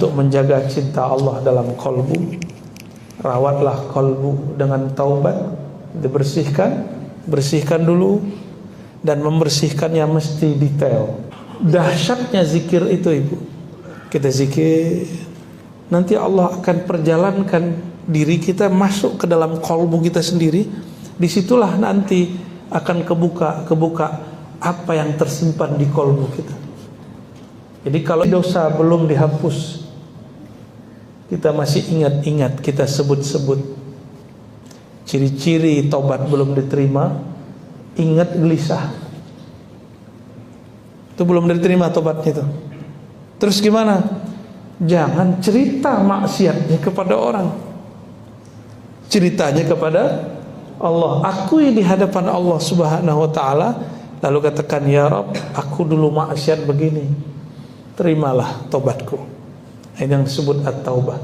Untuk menjaga cinta Allah dalam kolbu, rawatlah kolbu dengan taubat, bersihkan dulu, dan membersihkannya mesti detail. Dahsyatnya zikir itu, ibu. Kita zikir, nanti Allah akan perjalankan diri kita masuk ke dalam kolbu kita sendiri. Disitulah nanti akan kebuka apa yang tersimpan di kolbu kita. Jadi kalau dosa belum dihapus, kita masih ingat-ingat, kita sebut-sebut. Ciri-ciri taubat belum diterima, ingat gelisah. Itu belum diterima taubatnya itu. Terus gimana? Jangan cerita maksiatnya kepada orang. Ceritanya kepada Allah. Akui di hadapan Allah Subhanahu wa taala, lalu katakan, ya Rabb, aku dulu maksiat begini. Terimalah taubatku. Ini yang disebut at-taubah.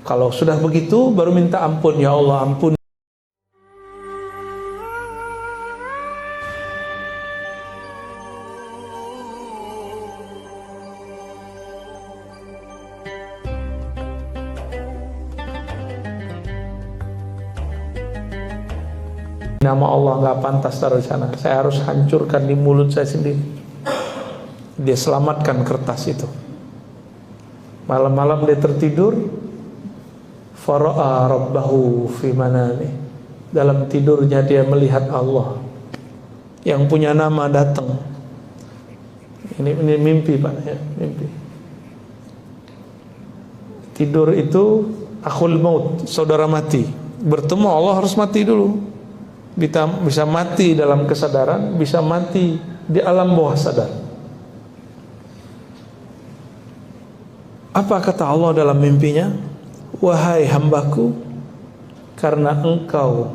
Kalau sudah begitu baru minta ampun, ya Allah ampun. Nama Allah nggak pantas taruh di sana. Saya harus hancurkan di mulut saya sendiri. Dia selamatkan kertas itu. Malam-malam dia tertidur, fara'a rabbahu fi manami. Dalam tidurnya dia melihat Allah yang punya nama datang. Ini mimpi, Pak, ya, mimpi. Tidur itu akhul maut, saudara mati. Bertemu Allah harus mati dulu. Bisa mati dalam kesadaran, bisa mati di alam bawah sadar. Apa kata Allah dalam mimpinya? Wahai hambaku, karena engkau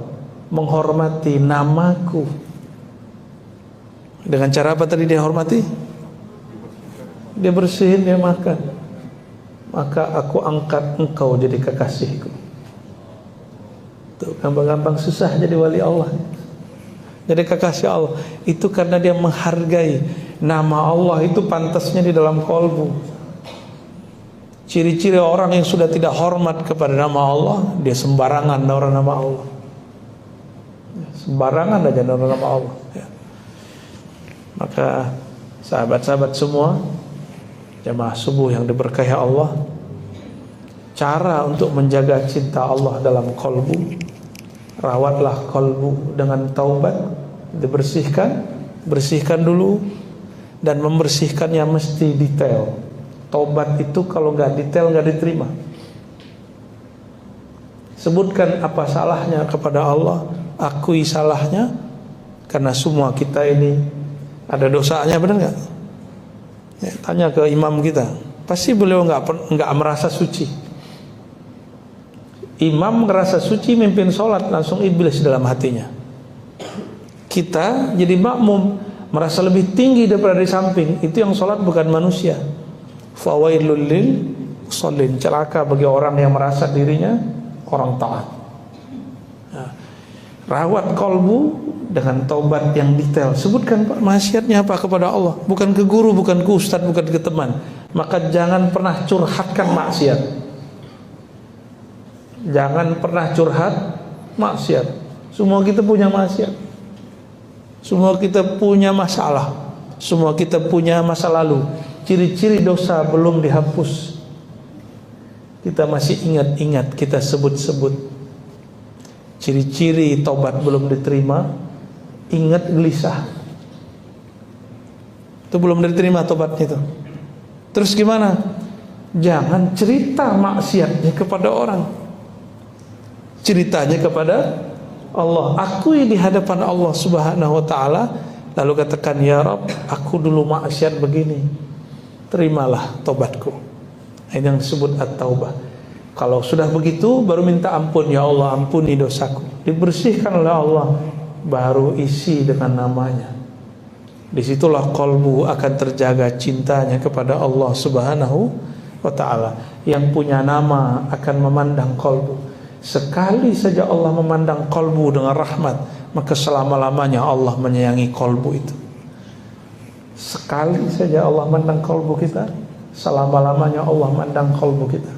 menghormati namaku. Dengan cara apa tadi dia hormati? Dia bersihin, dia makan. Maka aku angkat engkau jadi kekasihku. Tuh, gampang-gampang susah jadi wali Allah. Jadi kekasih Allah. Itu karena dia menghargai nama Allah, itu pantasnya di dalam kolbu. Ciri-ciri orang yang sudah tidak hormat kepada nama Allah, dia sembarangan naruh nama Allah. Sembarangan aja naruh nama Allah, ya. Maka sahabat-sahabat semua, jamaah subuh yang diberkahi Allah, cara untuk menjaga cinta Allah dalam kolbu, rawatlah kolbu dengan taubat, bersihkan dulu, dan membersihkannya mesti detail. Taubat itu kalau nggak detail nggak diterima. Sebutkan apa salahnya kepada Allah, akui salahnya, karena semua kita ini ada dosanya, benar nggak? Ya, tanya ke imam kita, pasti beliau nggak merasa suci. Imam merasa suci mimpin sholat, langsung iblis dalam hatinya. Kita jadi makmum merasa lebih tinggi daripada di samping, itu yang sholat bukan manusia. Fawailul lil musallin, celaka bagi orang yang merasa dirinya orang taat. Nah, rawat kolbu dengan taubat yang detail. Sebutkan, Pak, maksiatnya apa kepada Allah, bukan ke guru, bukan ke ustadz, bukan ke teman. Maka jangan pernah curhatkan maksiat. Jangan pernah curhat maksiat. Semua kita punya maksiat. Semua kita punya masalah. Semua kita punya masa lalu. Ciri-ciri dosa belum dihapus, kita masih ingat-ingat, kita sebut-sebut. Ciri-ciri taubat belum diterima, ingat gelisah. Itu belum diterima taubatnya itu. Terus gimana? Jangan cerita maksiatnya kepada orang. Ceritanya kepada Allah. Akui di hadapan Allah Subhanahu wa taala, lalu katakan, ya Rabb, aku dulu maksiat begini. Terimalah taubatku. Ini yang disebut at-taubah. Kalau sudah begitu baru minta ampun, ya Allah ampuni dosaku. Dibersihkan oleh Allah, baru isi dengan namanya. Disitulah kolbu akan terjaga cintanya kepada Allah Subhanahu wa ta'ala. Yang punya nama akan memandang kolbu. Sekali saja Allah memandang kolbu dengan rahmat, maka selama-lamanya Allah menyayangi kolbu itu. Sekali saja Allah memandang kolbu kita, selama-lamanya Allah mandang kalbu kita.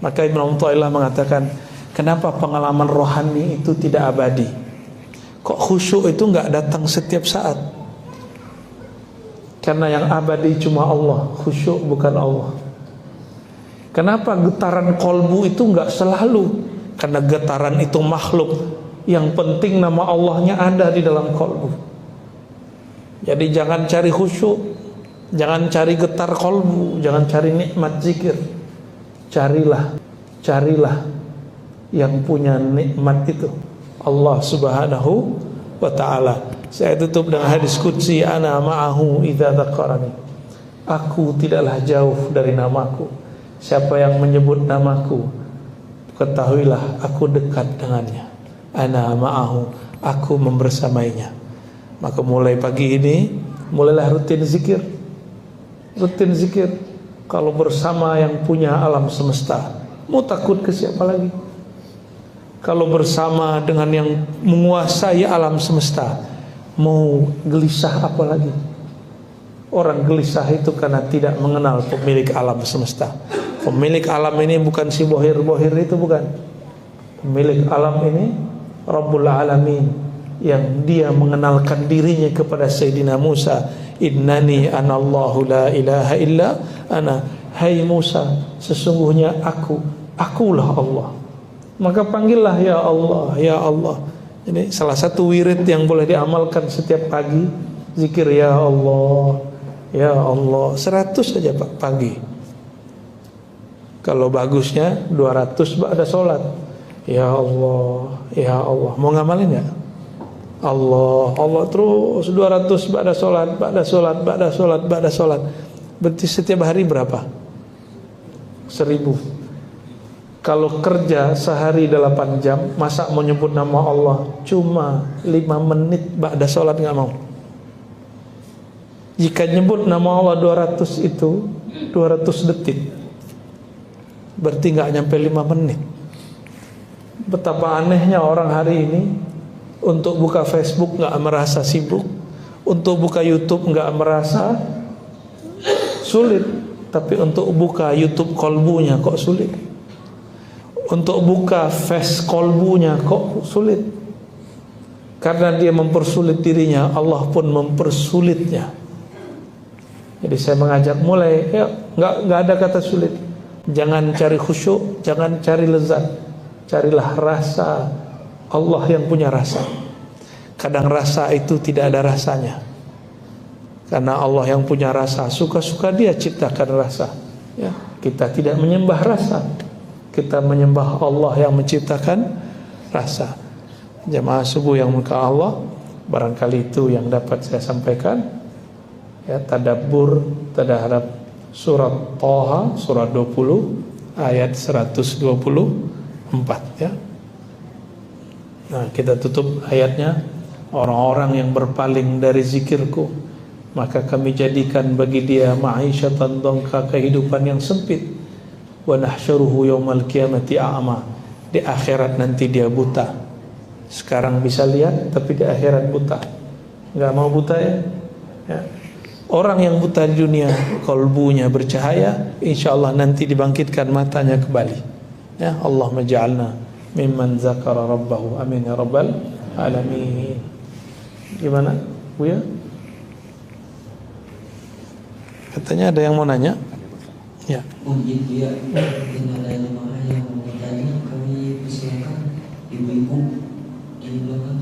Maka Ibnu Athaillah mengatakan, kenapa pengalaman rohani itu tidak abadi? Kok khusyuk itu nggak datang setiap saat? Karena yang abadi cuma Allah, khusyuk bukan Allah. Kenapa getaran kalbu itu nggak selalu? Karena getaran itu makhluk. Yang penting nama Allahnya ada di dalam kalbu. Jadi jangan cari khusyuk, jangan cari getar kalbu, jangan cari nikmat zikir. Carilah yang punya nikmat itu, Allah Subhanahu wa ta'ala. Saya tutup dengan hadis qudsi, ana ma'ahu idza dzakarani. Aku tidaklah jauh dari namaku. Siapa yang menyebut namaku, ketahuilah aku dekat dengannya. Ana ma'ahu, aku membersamainya. Maka mulai pagi ini, mulailah rutin zikir. Rutin zikir. Kalau bersama yang punya alam semesta, mau takut ke siapa lagi? Kalau bersama dengan yang menguasai alam semesta, mau gelisah apa lagi? Orang gelisah itu karena tidak mengenal pemilik alam semesta. Pemilik alam ini bukan si bohir-bohir itu, bukan. Pemilik alam ini Rabbul Alamin, yang dia mengenalkan dirinya kepada Sayyidina Musa. Innani anallahu la ilaha illa ana. Hai Musa, sesungguhnya akulah Allah. Maka panggillah ya Allah, ya Allah. Jadi salah satu wirid yang boleh diamalkan setiap pagi, zikir ya Allah, ya Allah. 100 saja Pak pagi. Kalau bagusnya 200 ba'da sholat. Ya Allah, ya Allah. Mau ngamalin gak? Allah, Allah terus 200 ba'da sholat, ba'da sholat, ba'da sholat, ba'da sholat. Berarti setiap hari berapa? 1000. Kalau kerja sehari 8 jam, masa mau nyebut nama Allah cuma 5 menit ba'da sholat gak mau? Jika nyebut nama Allah 200 itu 200 detik, berarti gak nyampe 5 menit. Betapa anehnya orang hari ini. Untuk buka Facebook nggak merasa sibuk, untuk buka YouTube nggak merasa sulit, tapi untuk buka YouTube kolbunya kok sulit, untuk buka face kolbunya kok sulit. Karena dia mempersulit dirinya, Allah pun mempersulitnya. Jadi saya mengajak mulai, ya nggak ada kata sulit. Jangan cari khusyuk, jangan cari lezat, carilah rasa. Allah yang punya rasa. Kadang rasa itu tidak ada rasanya, karena Allah yang punya rasa, suka-suka dia ciptakan rasa. Ya, kita tidak menyembah rasa, kita menyembah Allah yang menciptakan rasa. Jemaah subuh yang muka Allah, barangkali itu yang dapat saya sampaikan. Ya, tadabbur terhadap surat Thaha, surat 20 ayat 124 ya. Nah, kita tutup ayatnya. Orang-orang yang berpaling dari zikirku, maka kami jadikan bagi dia ma'isyatan dongka, kehidupan yang sempit. Wa nahsyuruhu yaumal qiyamati a'ma. Di akhirat nanti dia buta. Sekarang bisa lihat, tapi di akhirat buta. Enggak mau buta ya? Orang yang buta di dunia, kalbunya bercahaya, insyaallah nanti dibangkitkan matanya kembali. Ya, Allah maj'alna mimman zakara rabbahu. Amin ya rabbal alamin. Gimana Buya? Katanya ada yang mau nanya? Ya. Mungkin dia ada jemaah yang mau bertanya, kami persilakan ibu-ibu di belakang.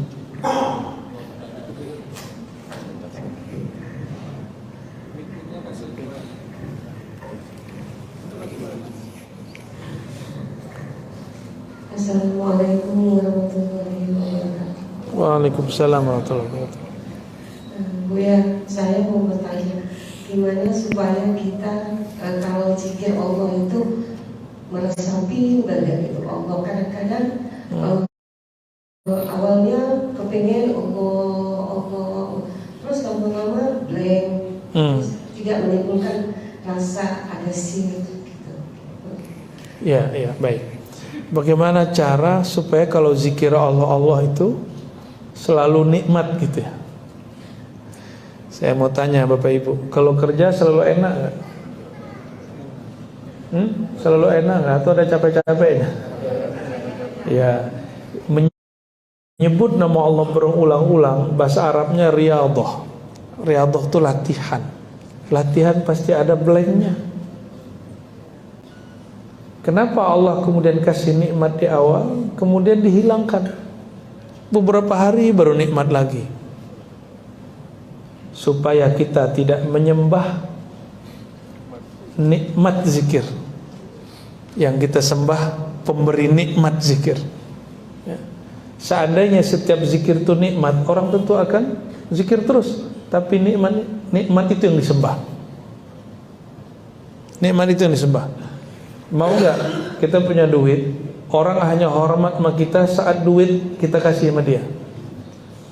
Assalamualaikum warahmatullahi wabarakatuh. Waalaikumsalam warahmatullahi wabarakatuh. Buya, saya mau bertanya, gimana supaya kita kalau zikir Allah itu meresapi banget itu Allah. Kadang-kadang awalnya kepengen Allah, terus lama-lama blank, terus tidak menimbulkan rasa ada sini gitu. Ya, baik. Bagaimana cara supaya kalau zikir Allah itu selalu nikmat gitu ya? Saya mau tanya Bapak Ibu, kalau kerja selalu enak gak? Selalu enak atau ada capek-capeknya? Ya, menyebut nama Allah berulang-ulang, bahasa Arabnya riyadhah. Riyadhah itu latihan. Latihan pasti ada blanknya. Kenapa Allah kemudian kasih nikmat di awal, kemudian dihilangkan? Beberapa hari baru nikmat lagi. Supaya kita tidak menyembah nikmat zikir. Yang kita sembah pemberi nikmat zikir. Ya. Seandainya setiap zikir itu nikmat, orang tentu akan zikir terus. Tapi nikmat itu yang disembah. Nikmat itu yang disembah. Mau nggak kita punya duit, orang hanya hormat sama kita saat duit kita kasih sama dia.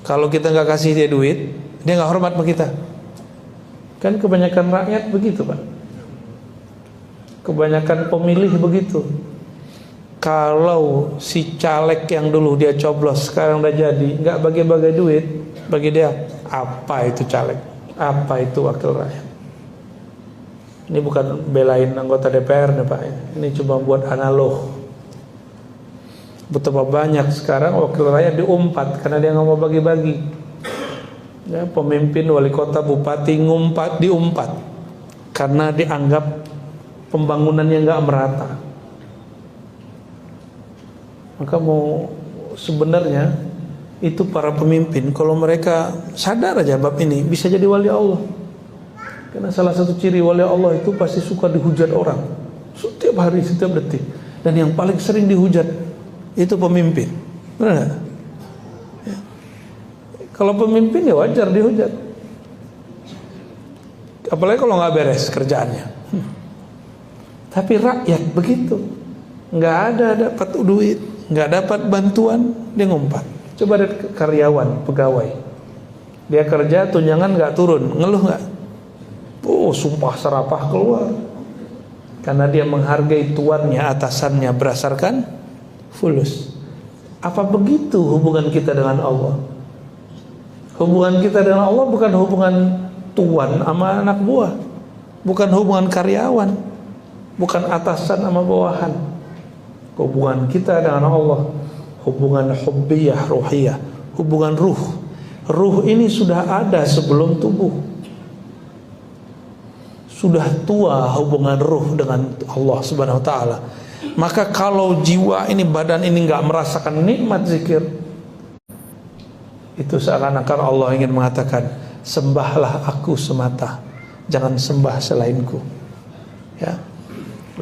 Kalau kita nggak kasih dia duit, dia nggak hormat sama kita. Kan kebanyakan rakyat begitu, Pak. Kebanyakan pemilih begitu. Kalau si caleg yang dulu dia coblos sekarang udah jadi, nggak bagi-bagi duit, bagi dia apa itu caleg, apa itu wakil rakyat. Ini bukan belain anggota DPR nih Pak, ini cuma buat analog. Betapa banyak sekarang wakil rakyat diumpat karena dia nggak mau bagi-bagi. Ya, pemimpin, wali kota, bupati diumpat karena dianggap pembangunannya nggak merata. Maka mau sebenarnya itu para pemimpin kalau mereka sadar aja bab ini bisa jadi wali Allah. Karena salah satu ciri wali Allah itu pasti suka dihujat orang setiap hari, setiap detik. Dan yang paling sering dihujat itu pemimpin. Benar gak? Ya. Kalau pemimpin ya wajar dihujat. Apalagi kalau nggak beres kerjaannya. Tapi rakyat begitu, nggak ada dapat duit, nggak dapat bantuan, dia ngumpat. Coba ada karyawan, pegawai, dia kerja tunjangan nggak turun, ngeluh nggak? Oh, sumpah serapah keluar. Karena dia menghargai tuannya, atasannya berdasarkan fulus. Apa begitu hubungan kita dengan Allah? Hubungan kita dengan Allah bukan hubungan tuan sama anak buah, bukan hubungan karyawan, bukan atasan sama bawahan. Hubungan kita dengan Allah hubungan hubbiyah, ruhiyah, hubungan ruh. Ruh ini sudah ada sebelum tubuh. Sudah tua hubungan ruh dengan Allah Subhanahu wa taala. Maka kalau jiwa ini, badan ini enggak merasakan nikmat zikir, itu seakan-akan Allah ingin mengatakan, sembahlah aku semata, jangan sembah selainku. Ya.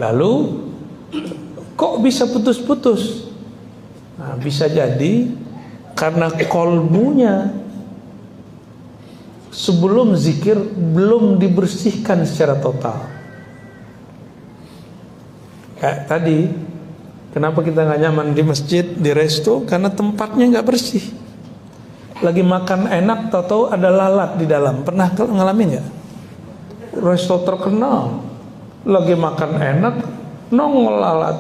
Lalu kok bisa putus-putus? Nah, bisa jadi karena kolbunya sebelum zikir belum dibersihkan secara total. Kayak tadi, kenapa kita nggak nyaman di masjid, di resto? Karena tempatnya nggak bersih. Lagi makan enak, tahu-tahu ada lalat di dalam. Pernah ngalamin nggak? Resto terkenal, lagi makan enak, nongol lalat,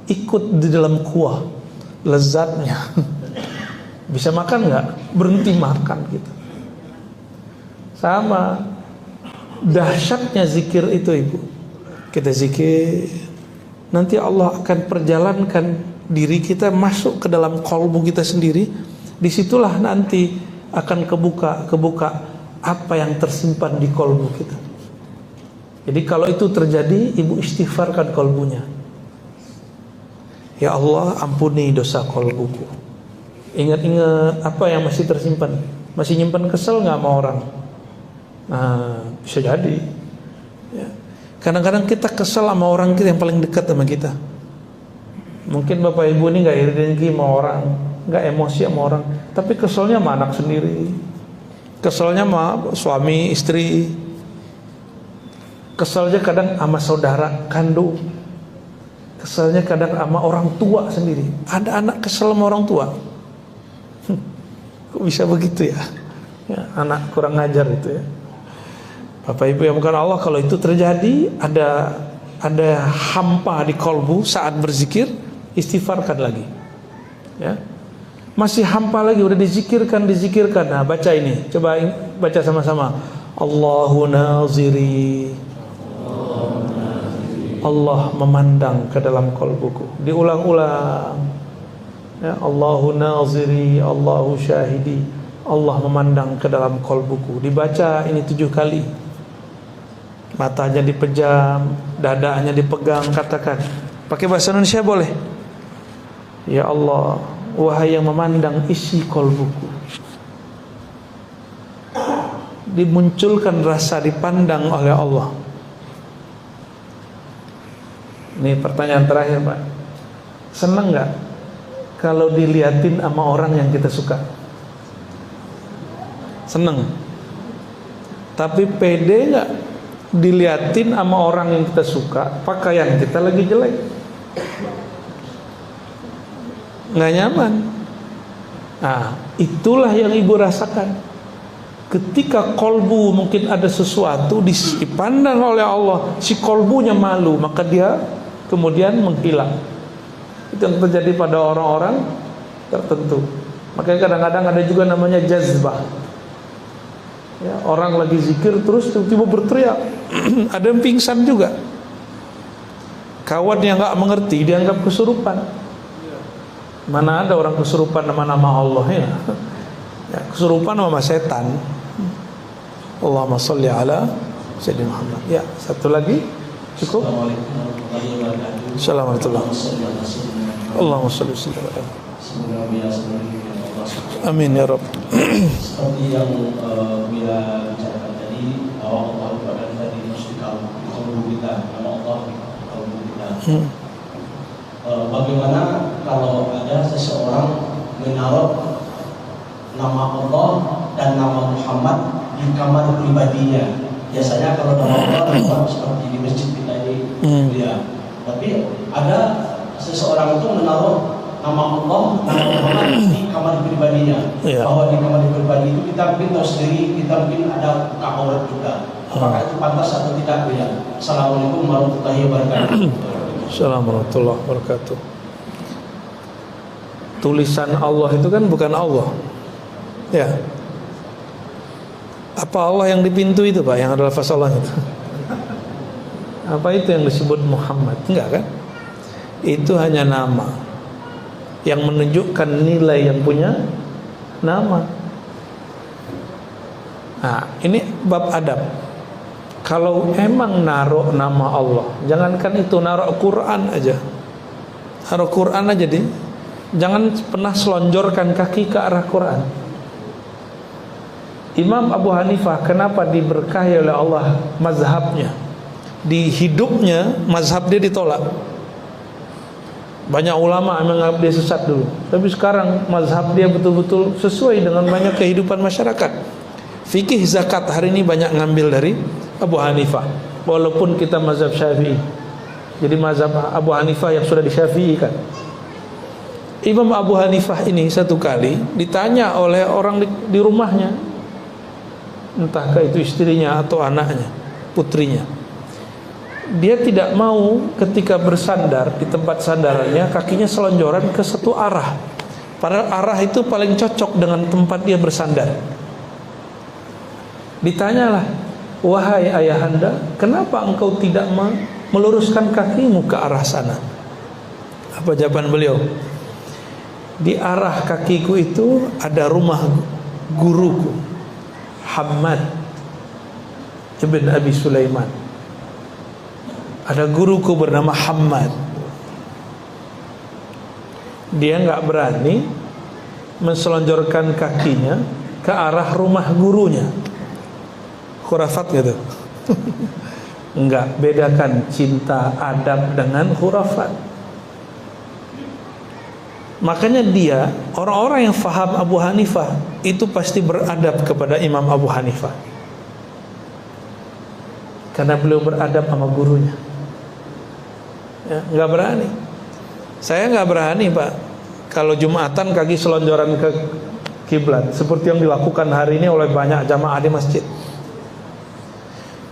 ikut di dalam kuah, lezatnya. Bisa makan nggak? Berhenti makan gitu. Sama dahsyatnya zikir itu, Ibu. Kita zikir, nanti Allah akan perjalankan diri kita masuk ke dalam kolbu kita sendiri. Disitulah nanti akan kebuka apa yang tersimpan di kolbu kita. Jadi kalau itu terjadi, Ibu istighfarkan kolbunya. Ya Allah, ampuni dosa kolbuku. Ingat-ingat apa yang masih tersimpan. Masih nyimpan kesel nggak sama orang? Nah, bisa jadi. Ya. Kadang-kadang kita kesel sama orang kita yang paling dekat sama kita. Mungkin Bapak Ibu ini nggak iri dengki sama orang, nggak emosi sama orang, tapi keselnya sama anak sendiri, keselnya sama suami istri, keselnya kadang sama saudara kandung, keselnya kadang sama orang tua sendiri. Ada anak kesel sama orang tua. Kok bisa begitu ya? Ya, anak kurang ngajar itu ya. Bapak Ibu yang bukan Allah, kalau itu terjadi, ada hampa di kolbu saat berzikir, istighfarkan lagi. Ya. Masih hampa lagi, udah dizikirkan. Nah, baca ini. Coba baca sama-sama. Allahu naziri Allah memandang ke dalam kalbuku. Diulang-ulang. Ya, Allahu naziri, Allahu syahidi. Allah memandang ke dalam kalbuku. Dibaca ini 7 kali. Matanya dipejam, dadanya dipegang, katakan. Pakai bahasa Indonesia boleh. Ya Allah, wahai yang memandang isi kalbuku. Dimunculkan rasa dipandang oleh Allah. Ini pertanyaan terakhir, Pak. Senang nggak kalau diliatin sama orang yang kita suka? Senang. Tapi pede nggak diliatin sama orang yang kita suka, pakaian kita lagi jelek? Nggak nyaman. Nah, itulah yang ibu rasakan. Ketika kolbu mungkin ada sesuatu dipandang oleh Allah, si kolbunya malu, maka dia kemudian menghilang. Itu yang terjadi pada orang-orang tertentu. Makanya kadang-kadang ada juga namanya jazbah. Ya, orang lagi zikir terus tiba-tiba berteriak. Ada yang pingsan juga. Kawan yang nggak mengerti dianggap kesurupan. Mana ada orang kesurupan nama-nama Allah ya? Ya, kesurupan sama setan. Allahumma sholli ala Sayyidina Muhammad. Ya, satu lagi cukup. Assalamualaikum warahmatullahi wabarakatuh. Allahumma sholli ala Sayyidina Muhammad. Amin ya Rabb. Seperti yang bila bicarakan tadi, Allah Akbar tadi mesti kalbu kita, nama Allah kalbu kita. Bagaimana kalau ada seseorang menaruh nama Allah dan nama Muhammad di kamar pribadinya? Biasanya kalau nama Allah seperti di masjid kita ini, ya. Tapi ada seseorang itu menaruh nama Allah, nama Muhammad di kamar pribadinya. Bahwa di kamar pribadi itu kita mungkin tahu sendiri, kita mungkin ada aurat juga. Apakah itu pantas atau tidak? Ya. Assalamualaikum warahmatullahi wabarakatuh. Assalamualaikum warahmatullahi wabarakatuh. Tulisan Allah itu kan bukan Allah. Ya. Apa Allah yang di pintu itu, Pak, yang adalah lafaz Allah itu? Apa itu yang disebut Muhammad? Enggak kan? Itu hanya nama yang menunjukkan nilai yang punya nama. Nah, ini bab adab. Kalau emang naruh nama Allah, jangankan itu, naruh Quran aja. Naruh Quran aja deh. Jangan pernah selonjorkan kaki ke arah Quran. Imam Abu Hanifah kenapa diberkahi oleh Allah mazhabnya? Di hidupnya mazhab dia ditolak. Banyak ulama menganggap dia sesat dulu, tapi sekarang mazhab dia betul-betul sesuai dengan banyak kehidupan masyarakat. Fikih zakat hari ini banyak ngambil dari Abu Hanifah, walaupun kita mazhab Syafi'i. Jadi mazhab Abu Hanifah yang sudah disyafi'ikan. Imam Abu Hanifah ini satu kali ditanya oleh orang di rumahnya, entahkah itu istrinya atau anaknya, putrinya. Dia tidak mau ketika bersandar di tempat sandarannya kakinya selonjoran ke satu arah. Padahal arah itu paling cocok dengan tempat dia bersandar. Ditanyalah, wahai ayahanda, kenapa engkau tidak meluruskan kakimu ke arah sana? Apa jawaban beliau? Di arah kakiku itu ada rumah guruku, Hammad ibn Abi Sulaiman. Ada guruku bernama Hammad. Dia nggak berani menselonjorkan kakinya ke arah rumah gurunya. Khurafat gitu. Enggak, bedakan cinta adab dengan khurafat. Makanya dia, orang-orang yang faham Abu Hanifah itu pasti beradab kepada Imam Abu Hanifah, karena beliau beradab sama gurunya. Ya, nggak berani. Saya nggak berani, Pak, kalau Jumatan kaki selonjoran ke kiblat seperti yang dilakukan hari ini oleh banyak jamaah di masjid.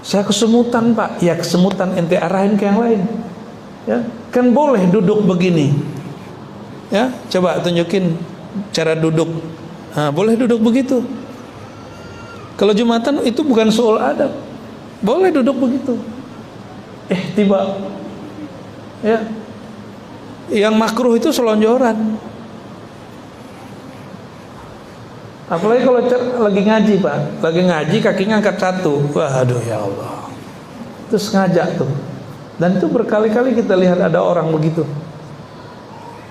Saya kesemutan, Pak. Ya, kesemutan, ente arahin ke yang lain. Ya, kan boleh duduk begini. Ya, coba tunjukin cara duduk. Nah, boleh duduk begitu. Kalau Jumatan itu bukan soal adab. Boleh duduk begitu. Tiba Ya. Yang makruh itu selonjoran. Apalagi kalau lagi ngaji, Pak. Lagi ngaji kakinya angkat satu. Waduh ya Allah. Terus ngajak tuh. Dan itu berkali-kali kita lihat ada orang begitu.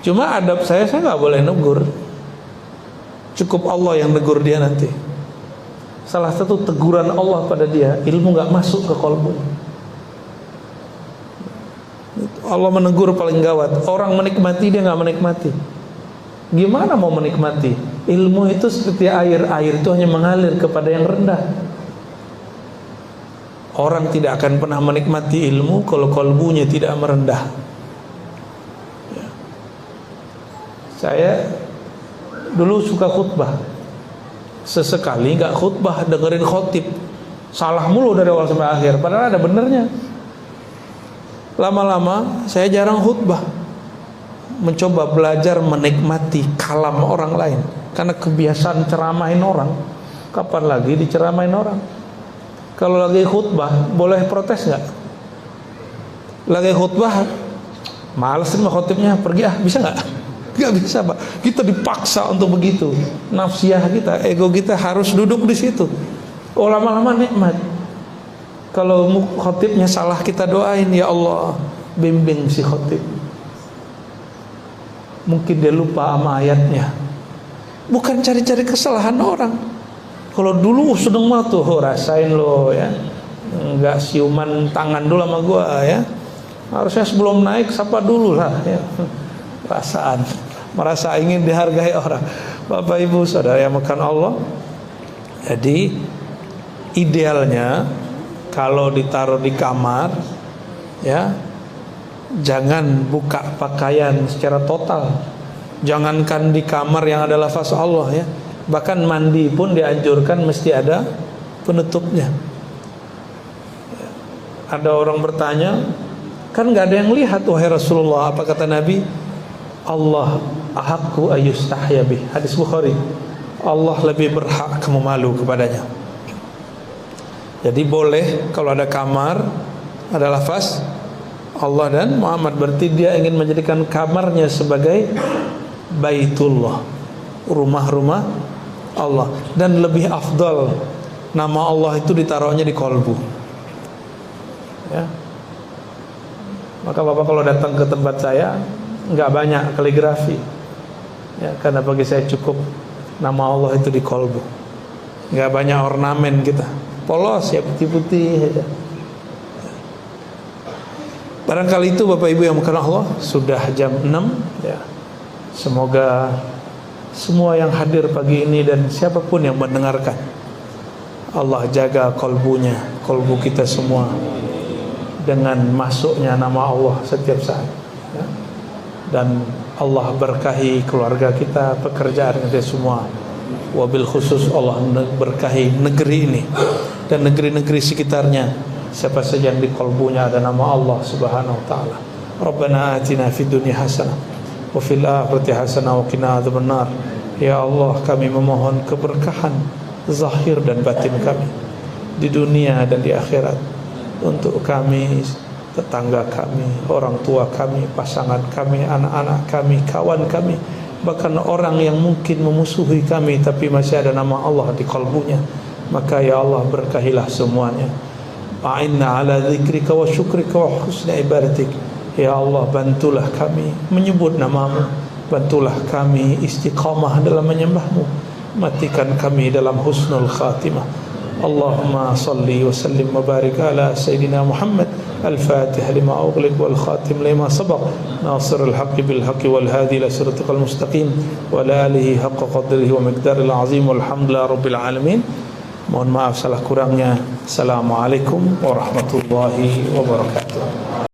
Cuma adab saya nggak boleh negur. Cukup Allah yang negur dia nanti. Salah satu teguran Allah pada dia, ilmu nggak masuk ke kalbu. Allah menegur paling gawat. Orang menikmati, dia nggak menikmati. Gimana mau menikmati? Ilmu itu seperti air. Air itu hanya mengalir kepada yang rendah. Orang tidak akan pernah menikmati ilmu kalau kalbunya tidak merendah. Ya. Saya dulu suka khutbah. Sesekali nggak khutbah, dengerin khotib. Salah mulu dari awal sampai akhir. Padahal ada benernya. Lama-lama saya jarang khutbah. Mencoba belajar menikmati kalam orang lain. Karena kebiasaan ceramahin orang. Kapan lagi diceramahin orang? Kalau lagi khutbah, boleh protes nggak? Lagi khutbah, males nih khotibnya, pergi bisa nggak? Nggak bisa, Pak. Kita dipaksa untuk begitu. Nafsiyah kita, ego kita harus duduk di situ. Oh, lama-lama nikmat. Kalau khotibnya salah, kita doain, ya Allah, bimbing si khotib. Mungkin dia lupa sama ayatnya. Bukan cari-cari kesalahan orang. Kalau dulu sedang mah tuh rasain lo ya, nggak siuman tangan dulu sama gua ya. Harusnya sebelum naik sapa dulu lah ya. Perasaan merasa ingin dihargai orang. Bapak Ibu Saudara yang makan Allah. Jadi idealnya kalau ditaruh di kamar ya, jangan buka pakaian secara total. Jangankan di kamar yang ada lafaz Allah ya. Bahkan mandi pun dianjurkan mesti ada penutupnya. Ada orang bertanya, kan nggak ada yang lihat wahai Rasulullah. Apa kata Nabi? Allah ahaqqu ayyustahya bih. Hadis Bukhari. Allah lebih berhak kamu malu kepadanya. Jadi boleh kalau ada kamar, ada lafaz Allah dan Muhammad, berarti dia ingin menjadikan kamarnya sebagai Baitullah, rumah-rumah Allah. Dan lebih afdal nama Allah itu ditaruhnya di kolbu ya. Maka Bapak kalau datang ke tempat saya nggak banyak kaligrafi ya, karena bagi saya cukup nama Allah itu di kolbu. Nggak banyak ornamen kita, polos ya, putih-putih aja. Barangkali itu Bapak Ibu yang makan Allah. Sudah jam 6 ya. Semoga semua yang hadir pagi ini dan siapapun yang mendengarkan, Allah jaga kolbunya, kolbu kita semua, dengan masuknya nama Allah setiap saat ya. Dan Allah berkahi keluarga kita, pekerjaan kita semua. Wabil khusus Allah berkahi negeri ini dan negeri-negeri sekitarnya. Siapa saja yang di kolbunya ada nama Allah Subhanahu wa taala. Rabbana atina fid dunya hasanah wa fil akhirati hasanah wa qina adzabannar. Ya Allah, kami memohon keberkahan zahir dan batin kami di dunia dan di akhirat untuk kami, tetangga kami, orang tua kami, pasangan kami, anak-anak kami, kawan kami, bahkan orang yang mungkin memusuhi kami tapi masih ada nama Allah di kalbunya. Maka ya Allah, berkahilah semuanya. A'inna ala dzikrika wa syukrika wa husni ibadatik. Ya Allah, bantulah kami menyebut namamu, bantulah kami istiqamah dalam menyembahmu, matikan kami dalam husnul khatimah. Allahumma salli wa sallim wa barik ala Sayyidina Muhammad al-Fatih lima ughliq wal khatim lima sabaq nasirul haqqi bil haqqi wal hadi ila siratikal mustaqim wa ala alihi haqqa qadrihi wa miqdaril azim walhamdulillahi rabbil alamin. Mohon maaf salah kurangnya. Assalamualaikum warahmatullahi wabarakatuh.